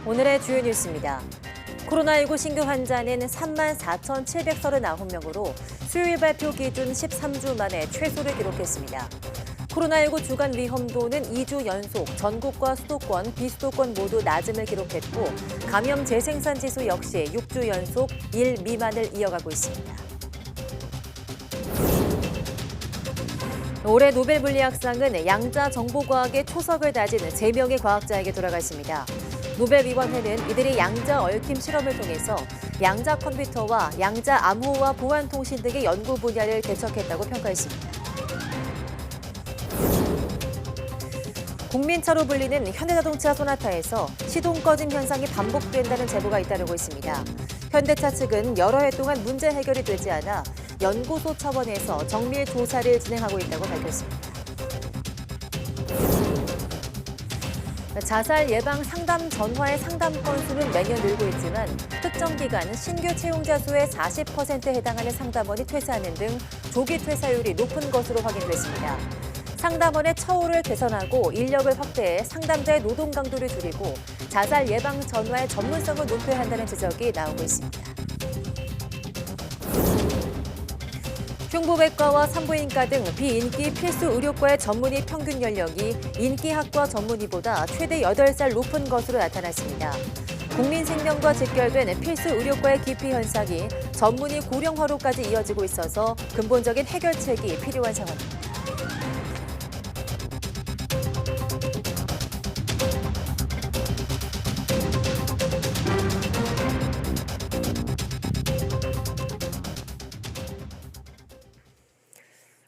오늘의 주요 뉴스입니다. 코로나19 신규 환자는 34,739명으로 수요일 발표 기준 13주 만에 최소를 기록했습니다. 코로나19 주간 위험도는 2주 연속 전국과 수도권, 비수도권 모두 낮음을 기록했고 감염 재생산 지수 역시 6주 연속 1 미만을 이어가고 있습니다. 올해 노벨 물리학상은 양자 정보과학의 초석을 다진 3명의 과학자에게 돌아갔습니다. 노벨위원회는 이들이 양자 얽힘 실험을 통해서 양자 컴퓨터와 양자 암호화 보안 통신 등의 연구 분야를 개척했다고 평가했습니다. 국민차로 불리는 현대자동차 소나타에서 시동 꺼짐 현상이 반복된다는 제보가 잇따르고 있습니다. 현대차 측은 여러 해 동안 문제 해결이 되지 않아 연구소 차원에서 정밀 조사를 진행하고 있다고 밝혔습니다. 자살 예방 상담 전화의 상담 건수는 매년 늘고 있지만 특정 기간 신규 채용자 수의 40%에 해당하는 상담원이 퇴사하는 등 조기 퇴사율이 높은 것으로 확인됐습니다. 상담원의 처우를 개선하고 인력을 확대해 상담자의 노동 강도를 줄이고 자살 예방 전화의 전문성을 높여야 한다는 지적이 나오고 있습니다. 흉부외과와 산부인과 등 비인기 필수 의료과의 전문의 평균 연령이 인기학과 전문의보다 최대 8살 높은 것으로 나타났습니다. 국민 생명과 직결된 필수 의료과의 기피 현상이 전문의 고령화로까지 이어지고 있어서 근본적인 해결책이 필요한 상황입니다.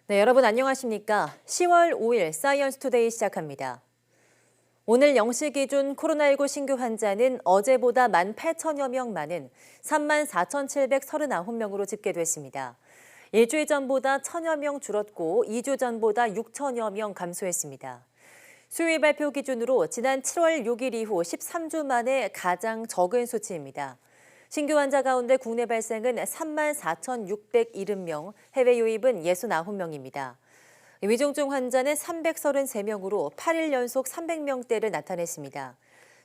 네, 여러분 안녕하십니까? 10월 5일 사이언스 투데이 시작합니다. 오늘 0시 기준 코로나19 신규 환자는 어제보다 18,000여 명 많은 34,739명으로 집계됐습니다. 일주일 전보다 1,000여 명 줄었고 2주 전보다 6,000여 명 감소했습니다. 수요일 발표 기준으로 지난 7월 6일 이후 13주 만에 가장 적은 수치입니다. 신규 환자 가운데 국내 발생은 34,670명, 해외 유입은 69명입니다. 위중증 환자는 333명으로 8일 연속 300명대를 나타냈습니다.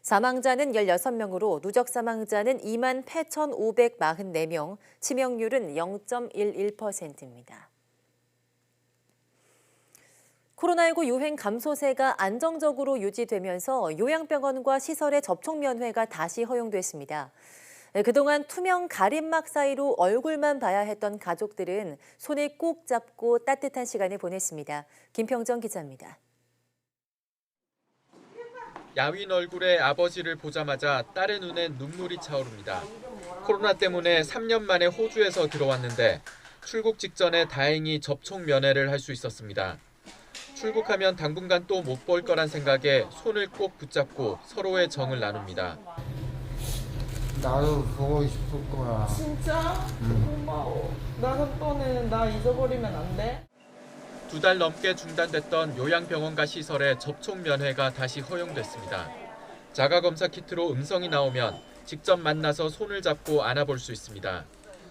사망자는 16명으로 누적 사망자는 28,544명, 치명률은 0.11%입니다. 코로나19 유행 감소세가 안정적으로 유지되면서 요양병원과 시설의 접촉 면회가 다시 허용됐습니다. 그동안 투명 가림막 사이로 얼굴만 봐야 했던 가족들은 손을 꼭 잡고 따뜻한 시간을 보냈습니다. 김평정 기자입니다. 야윈 얼굴의 아버지를 보자마자 딸의 눈엔 눈물이 차오릅니다. 코로나 때문에 3년 만에 호주에서 들어왔는데 출국 직전에 다행히 접촉 면회를 할 수 있었습니다. 출국하면 당분간 또 못 볼 거란 생각에 손을 꼭 붙잡고 서로의 정을 나눕니다. 나도 보고 싶을 거야. 진짜? 고마워. 나는 나 잊어버리면 안 돼? 2달 넘게 중단됐던 요양병원과 시설의 접촉 면회가 다시 허용됐습니다. 자가검사 키트로 음성이 나오면 직접 만나서 손을 잡고 안아볼 수 있습니다.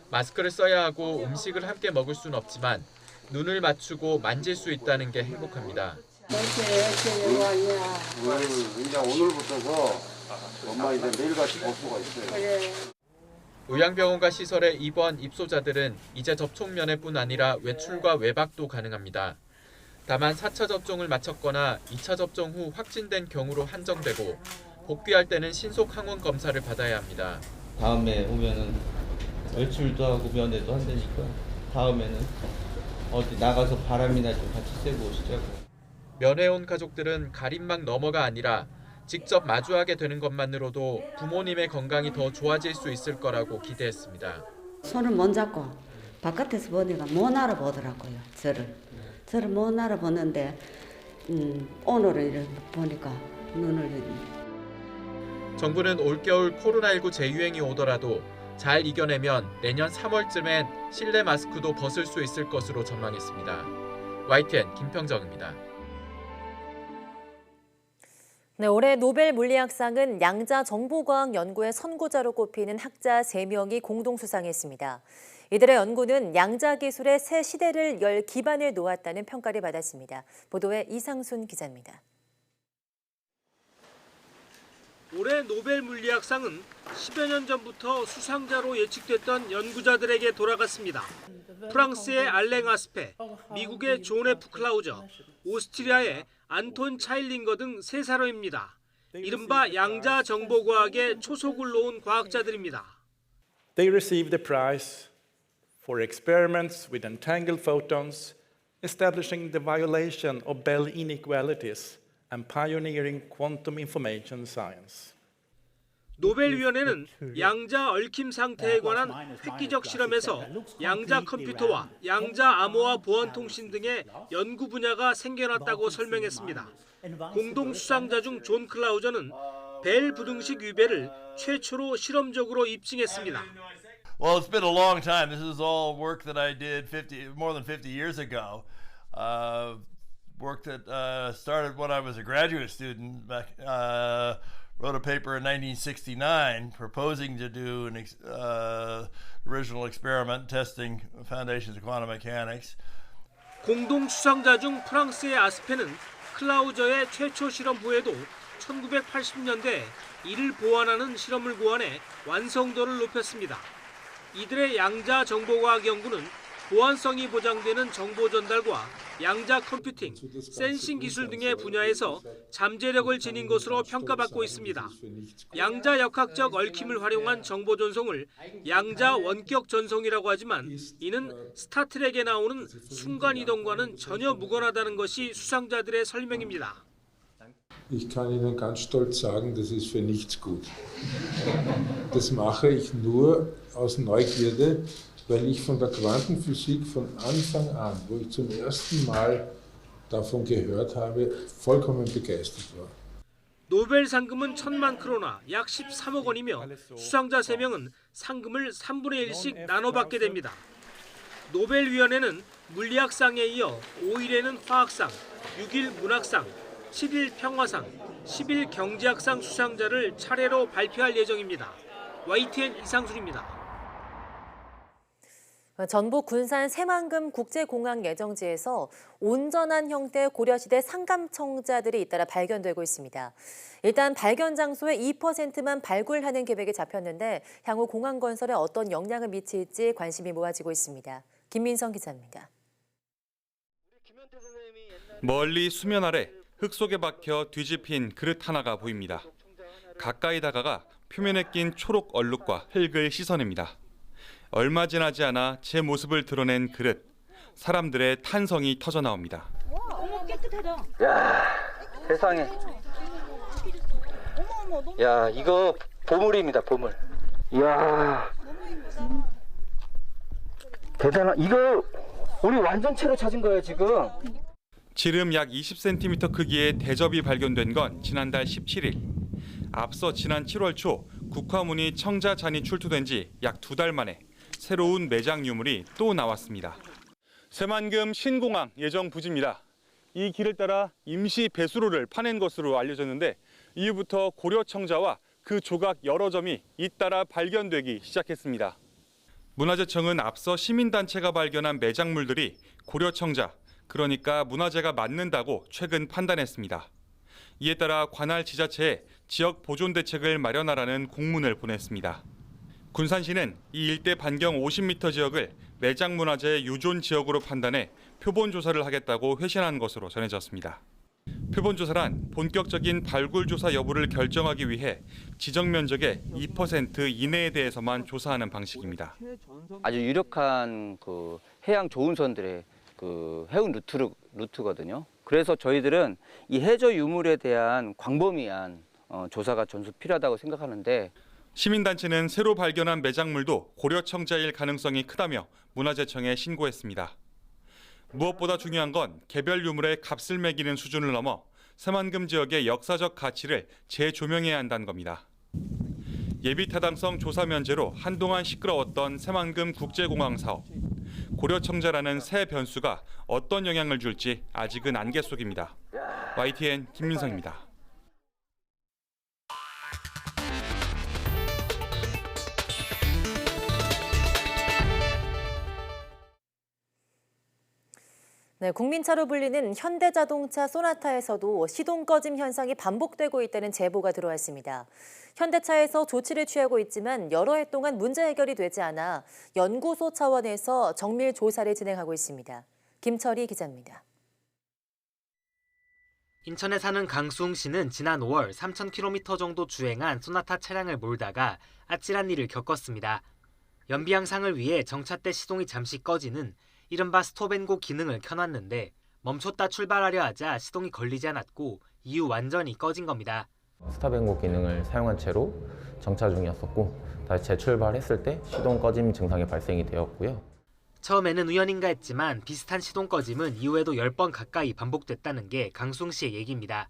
마스크를 써야 하고 음식을 함께 먹을 수는 없지만 눈을 맞추고 만질 수 있다는 게 행복합니다. 이제 오늘부터고 엄마 이제 매일같이 볼 수가 있어요. 요양병원과 시설의 입원, 입소자들은 이제 접촉 면회뿐 아니라 외출과 외박도 가능합니다. 다만 4차 접종을 마쳤거나 2차 접종 후 확진된 경우로 한정되고 복귀할 때는 신속 항원 검사를 받아야 합니다. 다음에 오면은 외출도 하고 면회도 한다니까 다음에는 어디 나가서 바람이나 좀 같이 쐬고 오시자고. 면회 온 가족들은 가림막 너머가 아니라 직접 마주하게 되는 것만으로도 부모님의 건강이 더 좋아질 수 있을 거라고 기대했습니다. 손을 못 잡고 바깥에서 보니까 못 알아보더라고요. 저를 못 알아보는데 오늘은 이렇게 보니까 눈을. 정부는 올겨울 코로나19 재유행이 오더라도 잘 이겨내면 내년 3월쯤엔 실내 마스크도 벗을 수 있을 것으로 전망했습니다. YTN 김평정입니다. 네, 올해 노벨 물리학상은 양자 정보과학 연구의 선구자로 꼽히는 학자 3명이 공동 수상했습니다. 이들의 연구는 양자 기술의 새 시대를 열 기반을 놓았다는 평가를 받았습니다. 보도에 이상순 기자입니다. 올해 노벨 물리학상은 10여 년 전부터 수상자로 예측됐던 연구자들에게 돌아갔습니다. 프랑스의 알랭 아스페, 미국의 존 F 클라우저, 오스트리아의 안톤 차일링거 등 세 사람입니다. 이른바 양자 정보과학의 초석을 놓은 과학자들입니다. They received the prize for experiments with entangled photons, establishing the violation of Bell inequalities and pioneering quantum information science. 노벨위원회는 양자 얽힘 상태에 관한 획기적 실험에서 양자 컴퓨터와 양자 암호화 보안 통신 등의 연구 분야가 생겨났다고 설명했습니다. 공동 수상자 중 존 클라우저는 벨 부등식 위배를 최초로 실험적으로 입증했습니다. Well, it's been a long time. This is all work that I did more than 50 years ago. Work that started when I was a graduate student. Wrote a paper in 1969 proposing to do an original experiment testing foundations of quantum mechanics. 공동 수상자 중 프랑스의 아스페는 클라우저의 최초 실험 후에도 1980년대 이를 보완하는 실험을 고안해 완성도를 높였습니다. 이들의 양자 정보과학 연구는 보안성이 보장되는 정보 전달과 양자 컴퓨팅, 센싱 기술 등의 분야에서 잠재력을 지닌 것으로 평가받고 있습니다. 양자 역학적 얽힘을 활용한 정보 전송을 양자 원격 전송이라고 하지만 이는 스타트rek에 나오는 순간 이동과는 전혀 무관하다는 것이 수상자들의 설명입니다. Ich kann Ihnen ganz stolz sagen, das ist für nichts gut. Das mache ich nur aus Neugierde, weil ich von der Quantenphysik von Anfang an, wo ich zum ersten Mal davon gehört habe, vollkommen begeistert war. 노벨 상금은 1,000만 크로나, 약 13억 원이며 수상자 3명은 상금을 3분의 1씩 나눠받게 됩니다. 노벨위원회는 물리학상에 이어 5일에는 화학상, 6일 문학상, 7일 평화상, 10일 경제학상 수상자를 차례로 발표할 예정입니다. YTN 이상순입니다. 전북 군산 새만금 국제공항 예정지에서 온전한 형태의 고려시대 상감청자들이 잇따라 발견되고 있습니다. 일단 발견 장소의 2%만 발굴하는 계획이 잡혔는데 향후 공항 건설에 어떤 영향을 미칠지 관심이 모아지고 있습니다. 김민성 기자입니다. 멀리 수면 아래 흙 속에 박혀 뒤집힌 그릇 하나가 보입니다. 가까이 다가가 표면에 낀 초록 얼룩과 흙을 씻어냅니다. 얼마 지나지 않아 제 모습을 드러낸 그릇. 사람들의 탄성이 터져 나옵니다. 어머 깨끗하다. 야, 세상에. 야, 이거 보물입니다, 보물. 이야. 대단한. 이거 우리 완전체로 찾은 거예요, 지금. 지름 약 20cm 크기의 대접이 발견된 건 지난달 17일. 앞서 지난 7월 초 국화문이 청자잔이 출토된 지 약 2달 만에 새로운 매장 유물이 또 나왔습니다. 새만금 신공항 예정 부지입니다. 이 길을 따라 임시 배수로를 파낸 것으로 알려졌는데 이후부터 고려 청자와 그 조각 여러 점이 잇따라 발견되기 시작했습니다. 문화재청은 앞서 시민단체가 발견한 매장물들이 고려 청자, 그러니까 문화재가 맞는다고 최근 판단했습니다. 이에 따라 관할 지자체에 지역 보존 대책을 마련하라는 공문을 보냈습니다. 군산시는 이 일대 반경 50m 지역을 매장 문화재 유존 지역으로 판단해 표본 조사를 하겠다고 회신한 것으로 전해졌습니다. 표본 조사란 본격적인 발굴 조사 여부를 결정하기 위해 지정 면적의 2% 이내에 대해서만 조사하는 방식입니다. 아주 유력한 그 해양 조운선들의 그 해운 루트거든요. 그래서 저희들은 이 해저 유물에 대한 광범위한 조사가 전수 필요하다고 생각하는데 시민단체는 새로 발견한 매장물도 고려청자일 가능성이 크다며 문화재청에 신고했습니다. 무엇보다 중요한 건 개별 유물의 값을 매기는 수준을 넘어 새만금 지역의 역사적 가치를 재조명해야 한다는 겁니다. 예비타당성 조사 면제로 한동안 시끄러웠던 새만금 국제공항 사업. 고려청자라는 새 변수가 어떤 영향을 줄지 아직은 안개 속입니다. YTN 김민성입니다. 네, 국민차로 불리는 현대자동차 소나타에서도 시동 꺼짐 현상이 반복되고 있다는 제보가 들어왔습니다. 현대차에서 조치를 취하고 있지만 여러 해 동안 문제 해결이 되지 않아 연구소 차원에서 정밀 조사를 진행하고 있습니다. 김철희 기자입니다. 인천에 사는 강수웅 씨는 지난 5월 3,000km 정도 주행한 소나타 차량을 몰다가 아찔한 일을 겪었습니다. 연비 향상을 위해 정차 때 시동이 잠시 꺼지는 이른바 스톱앤고 기능을 켜놨는데 멈췄다 출발하려 하자 시동이 걸리지 않았고 이후 완전히 꺼진 겁니다. 스탑앤고 기능을 사용한 채로 정차 중이었었고 다시 재출발했을 때 시동 꺼짐 증상이 발생이 되었고요. 처음에는 우연인가 했지만 비슷한 시동 꺼짐은 이후에도 10번 가까이 반복됐다는 게 강수웅 씨의 얘기입니다.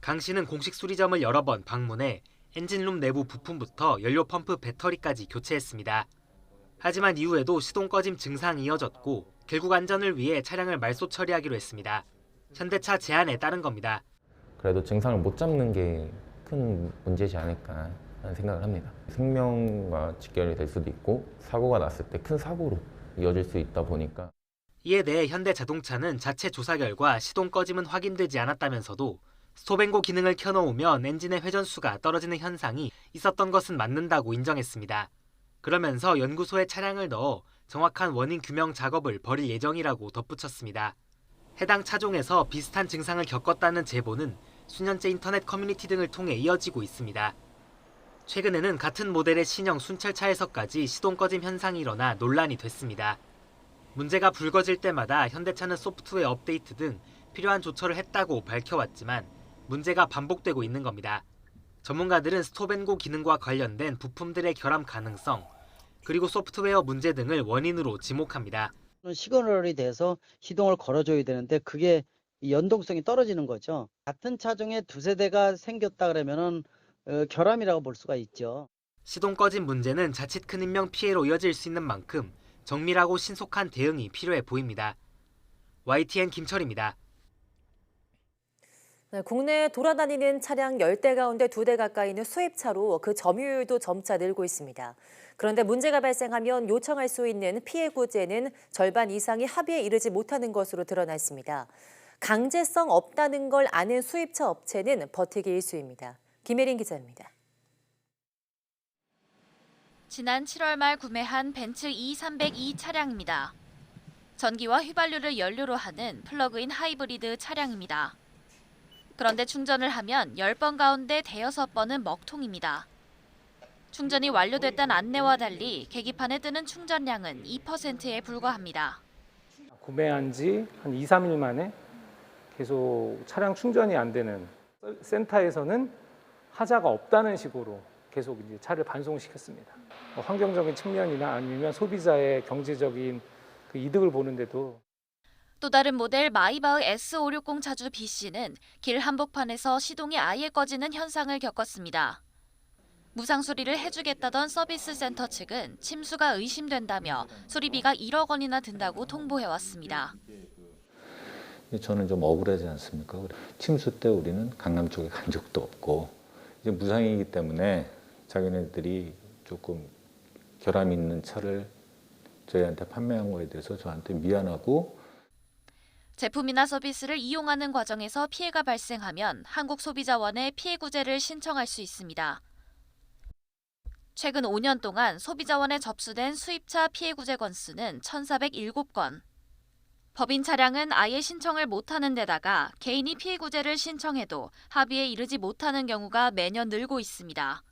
강 씨는 공식 수리점을 여러 번 방문해 엔진룸 내부 부품부터 연료 펌프 배터리까지 교체했습니다. 하지만 이후에도 시동 꺼짐 증상이 이어졌고 결국 안전을 위해 차량을 말소 처리하기로 했습니다. 현대차 제안에 따른 겁니다. 그래도 증상을 못 잡는 게 큰 문제지 않을까 하는 생각을 합니다. 생명과 직결이 될 수도 있고 사고가 났을 때 큰 사고로 이어질 수 있다 보니까. 이에 대해 현대자동차는 자체 조사 결과 시동 꺼짐은 확인되지 않았다면서도 스톱앤고 기능을 켜놓으면 엔진의 회전수가 떨어지는 현상이 있었던 것은 맞는다고 인정했습니다. 그러면서 연구소에 차량을 넣어 정확한 원인 규명 작업을 벌일 예정이라고 덧붙였습니다. 해당 차종에서 비슷한 증상을 겪었다는 제보는 수년째 인터넷 커뮤니티 등을 통해 이어지고 있습니다. 최근에는 같은 모델의 신형 순찰차에서까지 시동 꺼짐 현상이 일어나 논란이 됐습니다. 문제가 불거질 때마다 현대차는 소프트웨어 업데이트 등 필요한 조처를 했다고 밝혀왔지만 문제가 반복되고 있는 겁니다. 전문가들은 스톱앤고 기능과 관련된 부품들의 결함 가능성, 그리고 소프트웨어 문제 등을 원인으로 지목합니다. 시그널이 돼서 시동을 걸어줘야 되는데 그게 연동성이 떨어지는 거죠. 같은 차종에 두세 대가 생겼다 그러면은 결함이라고 볼 수가 있죠. 시동 꺼짐 문제는 자칫 큰 인명 피해로 이어질 수 있는 만큼 정밀하고 신속한 대응이 필요해 보입니다. YTN 김철입니다. 네, 국내에 돌아다니는 차량 10대 가운데 2대 가까이는 수입차로 그 점유율도 점차 늘고 있습니다. 그런데 문제가 발생하면 요청할 수 있는 피해 구제는 절반 이상이 합의에 이르지 못하는 것으로 드러났습니다. 강제성 없다는 걸 아는 수입차 업체는 버티기 일쑤입니다. 김혜린 기자입니다. 지난 7월 말 구매한 벤츠 E302 차량입니다. 전기와 휘발유를 연료로 하는 플러그인 하이브리드 차량입니다. 그런데 충전을 하면 10번 가운데 5번은 먹통입니다. 충전이 완료됐다는 안내와 달리 계기판에 뜨는 충전량은 2%에 불과합니다. 구매한 지 한 2, 3일 만에 계속 차량 충전이 안 되는, 센터에서는 하자가 없다는 식으로 계속 이제 차를 반송시켰습니다. 환경적인 측면이나 아니면 소비자의 경제적인 그 이득을 보는데도. 또 다른 모델 마이바흐 S560 차주 B씨는 길 한복판에서 시동이 아예 꺼지는 현상을 겪었습니다. 무상 수리를 해주겠다던 서비스 센터 측은 침수가 의심된다며 수리비가 1억 원이나 든다고 통보해왔습니다. 저는 좀 억울하지 않습니까? 침수 때 우리는 강남 쪽에 간 적도 없고 이제 무상이기 때문에 자기네들이 조금 결함 있는 차를 저희한테 판매한 거에 대해서 저한테 미안하고, 제품이나 서비스를 이용하는 과정에서 피해가 발생하면 한국소비자원에 피해 구제를 신청할 수 있습니다. 최근 5년 동안 소비자원에 접수된 수입차 피해 구제 건수는 1,407건. 법인 차량은 아예 신청을 못하는 데다가 개인이 피해 구제를 신청해도 합의에 이르지 못하는 경우가 매년 늘고 있습니다.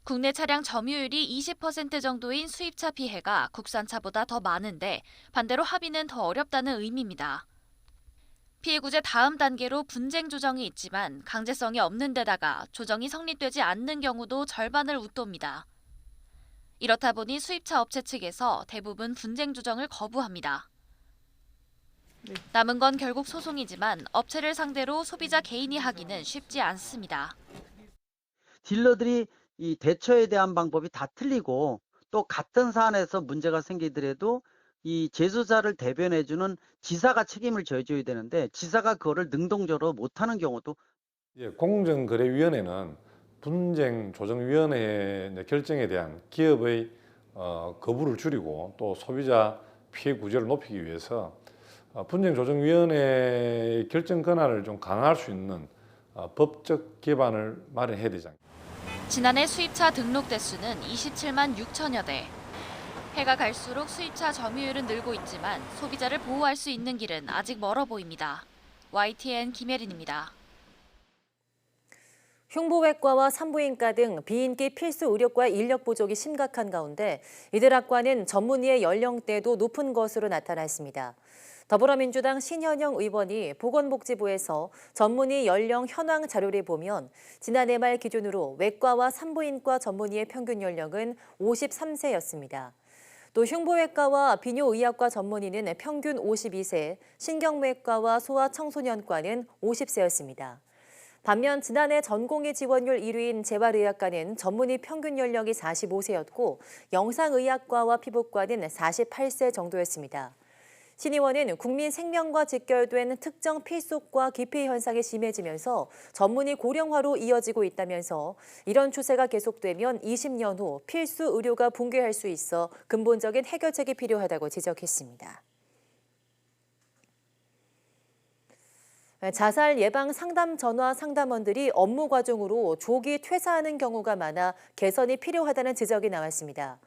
국내 차량 점유율이 20% 정도인 수입차 피해가 국산차보다 더 많은데 반대로 합의는 더 어렵다는 의미입니다. 피해 구제 다음 단계로 분쟁 조정이 있지만 강제성이 없는 데다가 조정이 성립되지 않는 경우도 절반을 웃돕니다. 이렇다 보니 수입차 업체 측에서 대부분 분쟁 조정을 거부합니다. 남은 건 결국 소송이지만 업체를 상대로 소비자 개인이 하기는 쉽지 않습니다. 딜러들이 이 대처에 대한 방법이 다 틀리고 또 같은 사안에서 문제가 생기더라도 이 제조사를 대변해주는 지사가 책임을 져줘야 되는데 지사가 그거를 능동적으로 못하는 경우도. 공정거래위원회는 분쟁조정위원회의 결정에 대한 기업의 거부를 줄이고 또 소비자 피해 구제를 높이기 위해서 분쟁조정위원회의 결정 권한을 좀 강화할 수 있는 법적 기반을 마련해야 되지 않겠습니까? 지난해 수입차 등록 대수는 27만 6천여 대. 해가 갈수록 수입차 점유율은 늘고 있지만 소비자를 보호할 수 있는 길은 아직 멀어 보입니다. YTN 김혜린입니다. 흉부외과와 산부인과 등 비인기 필수 의료과 인력 부족이 심각한 가운데 이들 학과는 전문의의 연령대도 높은 것으로 나타났습니다. 더불어민주당 신현영 의원이 보건복지부에서 전문의 연령 현황 자료를 보면 지난해 말 기준으로 외과와 산부인과 전문의의 평균 연령은 53세였습니다. 또 흉부외과와 비뇨의학과 전문의는 평균 52세, 신경외과와 소아청소년과는 50세였습니다. 반면 지난해 전공의 지원율 1위인 재활의학과는 전문의 평균 연령이 45세였고 영상의학과와 피부과는 48세 정도였습니다. 신 의원은 국민 생명과 직결된 특정 필수과 기피 현상이 심해지면서 전문의 고령화로 이어지고 있다면서 이런 추세가 계속되면 20년 후 필수 의료가 붕괴할 수 있어 근본적인 해결책이 필요하다고 지적했습니다. 자살 예방 상담 전화 상담원들이 업무 과중으로 조기 퇴사하는 경우가 많아 개선이 필요하다는 지적이 나왔습니다.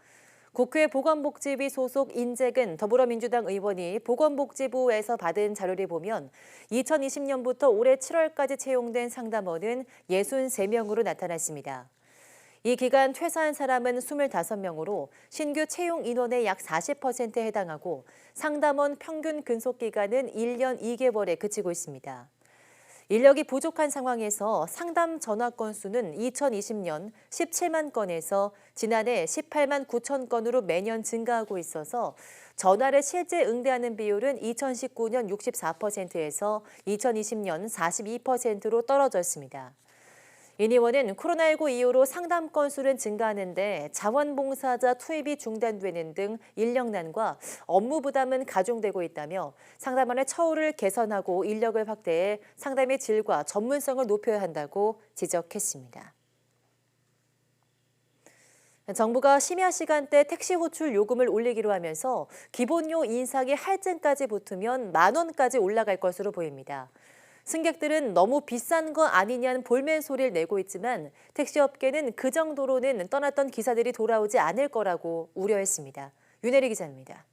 국회 보건복지위 소속 인재근 더불어민주당 의원이 보건복지부에서 받은 자료를 보면 2020년부터 올해 7월까지 채용된 상담원은 63명으로 나타났습니다. 이 기간 퇴사한 사람은 25명으로 신규 채용 인원의 약 40%에 해당하고 상담원 평균 근속 기간은 1년 2개월에 그치고 있습니다. 인력이 부족한 상황에서 상담 전화 건수는 2020년 17만 건에서 지난해 18만 9천 건으로 매년 증가하고 있어서 전화를 실제 응대하는 비율은 2019년 64%에서 2020년 42%로 떨어졌습니다. 인 의원은 코로나19 이후로 상담 건수는 증가하는데 자원봉사자 투입이 중단되는 등 인력난과 업무 부담은 가중되고 있다며 상담원의 처우를 개선하고 인력을 확대해 상담의 질과 전문성을 높여야 한다고 지적했습니다. 정부가 심야 시간대 택시 호출 요금을 올리기로 하면서 기본료 인상이 할증까지 붙으면 10,000원까지 올라갈 것으로 보입니다. 승객들은 너무 비싼 거 아니냐는 볼멘 소리를 내고 있지만 택시업계는 그 정도로는 떠났던 기사들이 돌아오지 않을 거라고 우려했습니다. 윤혜리 기자입니다.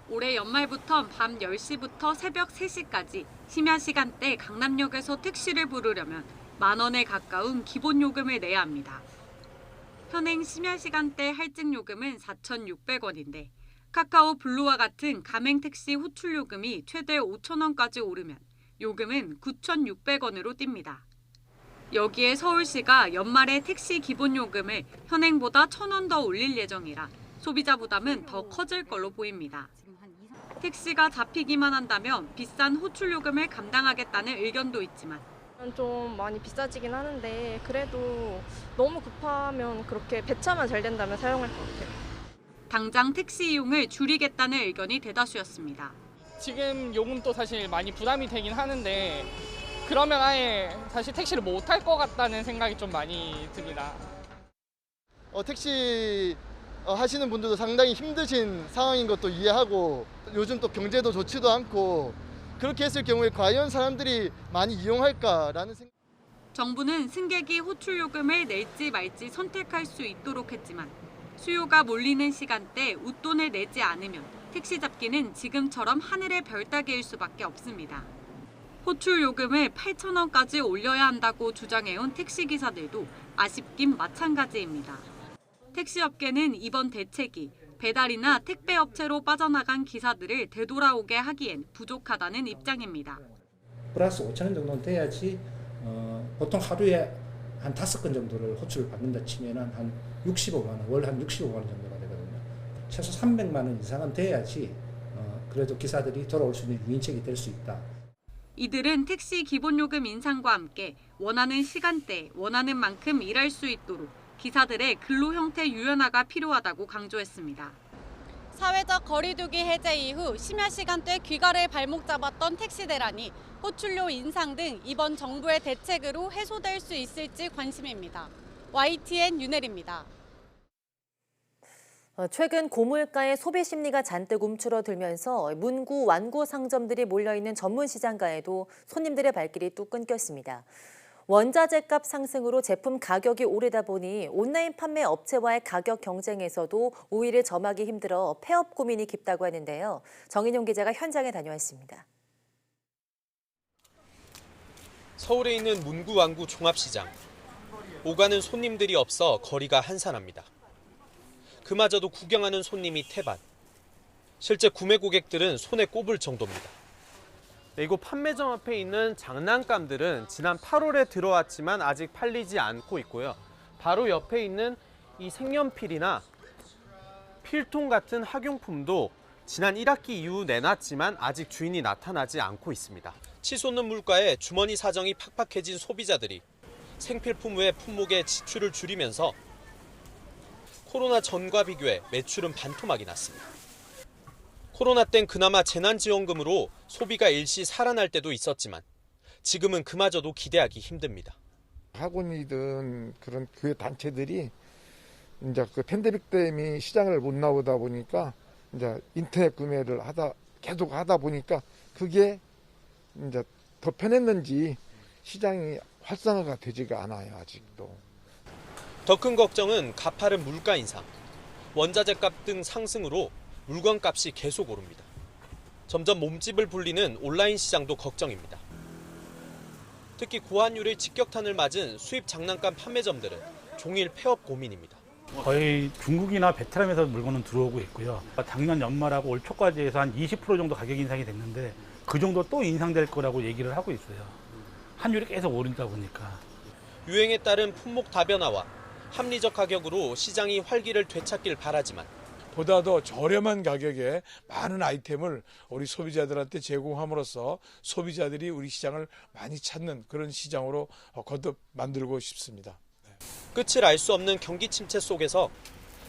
올해 연말부터 밤 10시부터 새벽 3시까지 심야 시간대 강남역에서 택시를 부르려면 10,000원에 가까운 기본 요금을 내야 합니다. 현행 심야 시간대 할증 요금은 4,600원인데 카카오 블루와 같은 가맹 택시 호출 요금이 최대 5,000원까지 오르면 요금은 9,600원으로 뜁니다. 여기에 서울시가 연말에 택시 기본 요금을 현행보다 1,000원 더 올릴 예정이라 소비자 부담은 더 커질 걸로 보입니다. 택시가 잡히기만 한다면 비싼 호출 요금을 감당하겠다는 의견도 있지만 좀 많이 비싸지긴 하는데 그래도 너무 급하면 그렇게 배차만 잘 된다면 사용할 것 같아요. 당장 택시 이용을 줄이겠다는 의견이 대다수였습니다. 지금 요금도 사실 많이 부담이 되긴 하는데 그러면 아예 다시 택시를 못 탈 것 같다는 생각이 좀 많이 듭니다. 택시 하시는 분들도 상당히 힘드신 상황인 것도 이해하고 요즘 또 경제도 좋지도 않고 그렇게 했을 경우에 과연 사람들이 많이 이용할까라는 생각. 정부는 승객이 호출 요금을 낼지 말지 선택할 수 있도록 했지만 수요가 몰리는 시간대 웃돈을 내지 않으면 택시 잡기는 지금처럼 하늘의 별 따기일 수밖에 없습니다. 호출 요금을 8,000원까지 올려야 한다고 주장해온 택시기사들도 아쉽긴 마찬가지입니다. 택시업계는 이번 대책이 배달이나 택배업체로 빠져나간 기사들을 되돌아오게 하기엔 부족하다는 입장입니다. 플러스 5,000원 정도는 돼야지 보통 하루에 한 5건 정도를 호출을 받는다 치면은 한 65만 원, 월 한 65만 원 정도가 되거든요. 최소 300만 원 이상은 돼야지 그래도 기사들이 돌아올 수 있는 유인책이 될 수 있다. 이들은 택시 기본요금 인상과 함께 원하는 시간대, 원하는 만큼 일할 수 있도록 기사들의 근로 형태 유연화가 필요하다고 강조했습니다. 사회적 거리두기 해제 이후 심야 시간대 귀가를 발목 잡았던 택시 대란이 호출료 인상 등 이번 정부의 대책으로 해소될 수 있을지 관심입니다. YTN 윤혜리입니다. 최근 고물가의 소비 심리가 잔뜩 움츠러들면서 문구, 완구 상점들이 몰려있는 전문 시장가에도 손님들의 발길이 뚝 끊겼습니다. 원자재값 상승으로 제품 가격이 오르다 보니 온라인 판매 업체와의 가격 경쟁에서도 우위를 점하기 힘들어 폐업 고민이 깊다고 하는데요. 정인용 기자가 현장에 다녀왔습니다. 서울에 있는 문구, 완구 종합시장. 오가는 손님들이 없어 거리가 한산합니다. 그마저도 구경하는 손님이 태반. 실제 구매 고객들은 손에 꼽을 정도입니다. 이곳 판매점 앞에 있는 장난감들은 지난 8월에 들어왔지만 아직 팔리지 않고 있고요. 바로 옆에 있는 이 색연필이나 필통 같은 학용품도 지난 1학기 이후 내놨지만 아직 주인이 나타나지 않고 있습니다. 치솟는 물가에 주머니 사정이 팍팍해진 소비자들이 생필품 외 품목의 지출을 줄이면서 코로나 전과 비교해 매출은 반토막이 났습니다. 코로나 땐 그나마 재난지원금으로 소비가 일시 살아날 때도 있었지만 지금은 그마저도 기대하기 힘듭니다. 학원이든 그런 교회 단체들이 이제 그 팬데믹 때문에 시장을 못 나오다 보니까 이제 인터넷 구매를 계속 하다 보니까 그게 이제 더 편했는지 시장이 활성화가 되지가 않아요, 아직도. 더 큰 걱정은 가파른 물가 인상, 원자재값 등 상승으로 물건값이 계속 오릅니다. 점점 몸집을 불리는 온라인 시장도 걱정입니다. 특히 고환율의 직격탄을 맞은 수입 장난감 판매점들은 종일 폐업 고민입니다. 거의 중국이나 베트남에서 물건은 들어오고 있고요. 작년 연말하고 올 초까지 해서 한 20% 정도 가격 인상이 됐는데 그 정도 또 인상될 거라고 얘기를 하고 있어요. 환율이 계속 오른다 보니까. 유행에 따른 품목 다변화와 합리적 가격으로 시장이 활기를 되찾길 바라지만 보다 더 저렴한 가격에 많은 아이템을 우리 소비자들한테 제공함으로써 소비자들이 우리 시장을 많이 찾는 그런 시장으로 거듭 만들고 싶습니다. 끝을 알 수 없는 경기 침체 속에서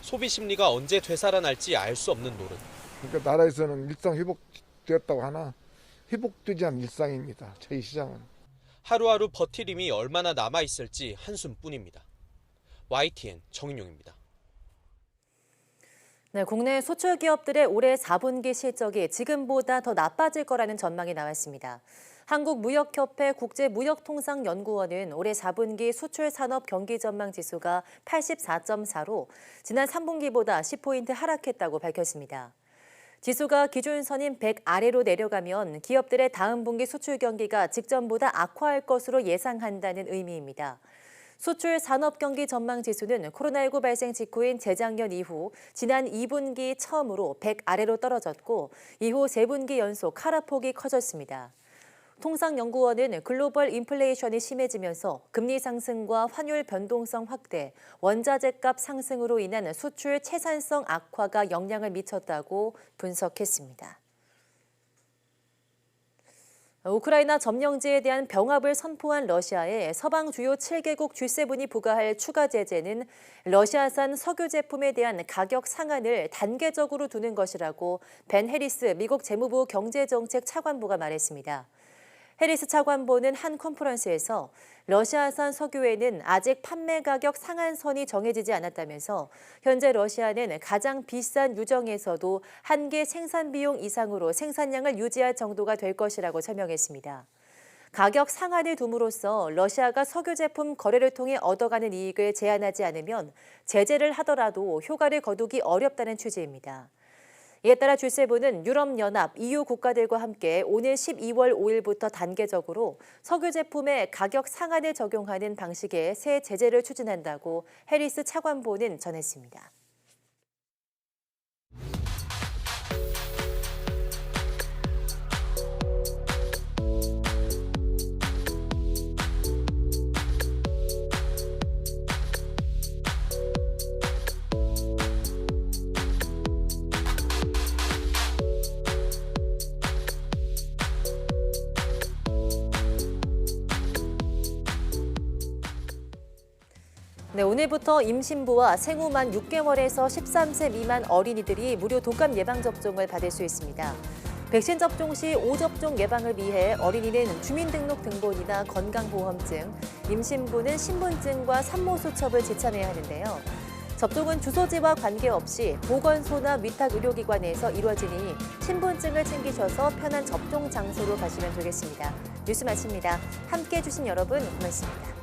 소비 심리가 언제 되살아날지 알 수 없는 노릇. 그러니까 나라에서는 일상 회복되었다고 하나 회복되지 않은 일상입니다. 저희 시장은. 하루하루 버틸 힘이 얼마나 남아있을지 한숨뿐입니다. YTN 정인용입니다. 네, 국내 수출 기업들의 올해 4분기 실적이 지금보다 더 나빠질 거라는 전망이 나왔습니다. 한국무역협회 국제무역통상연구원은 올해 4분기 수출산업 경기전망지수가 84.4로 지난 3분기보다 10포인트 하락했다고 밝혔습니다. 지수가 기준선인 100 아래로 내려가면 기업들의 다음 분기 수출 경기가 직전보다 악화할 것으로 예상한다는 의미입니다. 수출 산업 경기 전망 지수는 코로나19 발생 직후인 재작년 이후 지난 2분기 처음으로 100 아래로 떨어졌고 이후 3분기 연속 하락폭이 커졌습니다. 통상연구원은 글로벌 인플레이션이 심해지면서 금리 상승과 환율 변동성 확대, 원자재값 상승으로 인한 수출 채산성 악화가 영향을 미쳤다고 분석했습니다. 우크라이나 점령지에 대한 병합을 선포한 러시아에 서방 주요 7개국 G7이 부과할 추가 제재는 러시아산 석유 제품에 대한 가격 상한을 단계적으로 두는 것이라고 벤 해리스 미국 재무부 경제정책 차관보가 말했습니다. 해리스 차관보는 한 컨퍼런스에서 러시아산 석유에는 아직 판매 가격 상한선이 정해지지 않았다면서 현재 러시아는 가장 비싼 유정에서도 한계 생산 비용 이상으로 생산량을 유지할 정도가 될 것이라고 설명했습니다. 가격 상한을 둠으로써 러시아가 석유 제품 거래를 통해 얻어가는 이익을 제한하지 않으면 제재를 하더라도 효과를 거두기 어렵다는 취지입니다. 이에 따라 G7은 유럽연합, EU 국가들과 함께 오늘 12월 5일부터 단계적으로 석유 제품의 가격 상한을 적용하는 방식의 새 제재를 추진한다고 해리스 차관보는 전했습니다. 네, 오늘부터 임신부와 생후 만 6개월에서 13세 미만 어린이들이 무료 독감 예방접종을 받을 수 있습니다. 백신 접종 시 5접종 예방을 위해 어린이는 주민등록 등본이나 건강보험증, 임신부는 신분증과 산모수첩을 지참해야 하는데요. 접종은 주소지와 관계없이 보건소나 위탁 의료기관에서 이루어지니 신분증을 챙기셔서 편한 접종 장소로 가시면 되겠습니다. 뉴스 마칩니다. 함께해 주신 여러분 고맙습니다.